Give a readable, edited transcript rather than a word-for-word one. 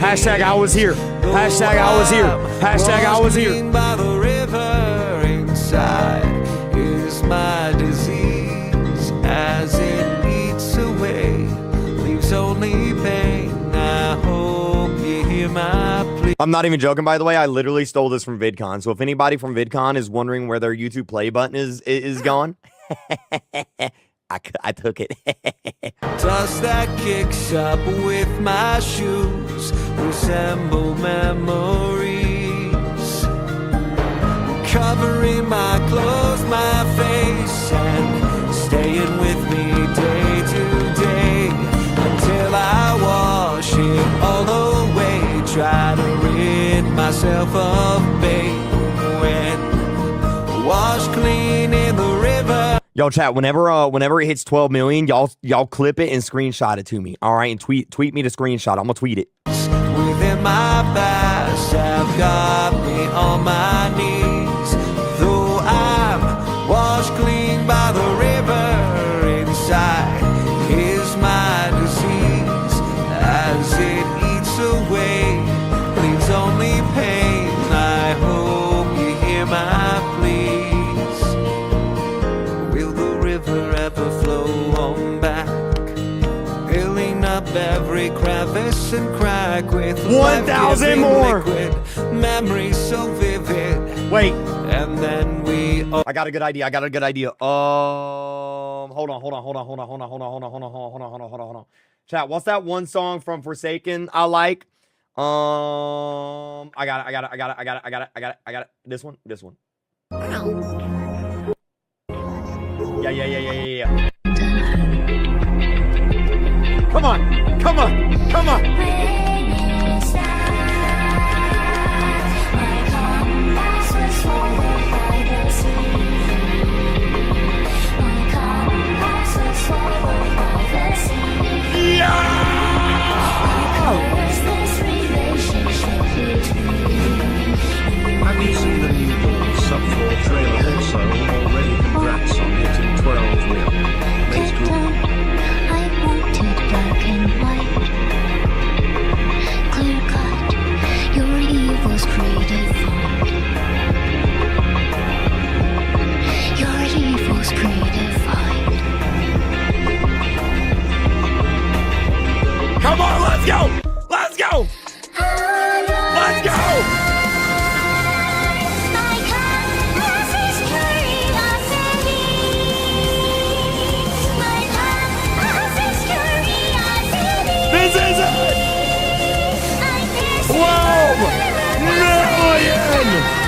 Hashtag I was here. Hashtag I was here. Hashtag I was here. By the river inside is my disease as it eats away, leaves only pain. I hope you hear my plea. I'm not even joking, by the way. I literally stole this from VidCon. So if anybody from VidCon is wondering where their YouTube play button is gone, I took it. Dust that kicks up with my shoes resemble memories, covering my clothes, my face, and staying with me day to day until I wash it all away. Try to rid myself of pain when washed clean in the river. Yo, chat, whenever it hits 12 million, y'all clip it and screenshot it to me. All right, and tweet me the screenshot. I'm gonna tweet it. Within my past have got me on my knees, though I'm washed clean by the river inside is my disease as it eats away, leaves only pain. I hope you hear my pleas. Will the river ever flow on back, filling up every crevice and crack with 1,000 more liquid memories so vivid? Wait, and then we I got a good idea. Hold on. Chat, what's that one song from Forsaken I like? I got it. This one. Yeah. Come on. Have you seen the new Sub4 trailer also already? Congrats on hitting 12 mil. Let's go. I wanted black and white, clear cut, your evil's predefined. Your evil's predefined. Come on, let's go. This is it. 12 million.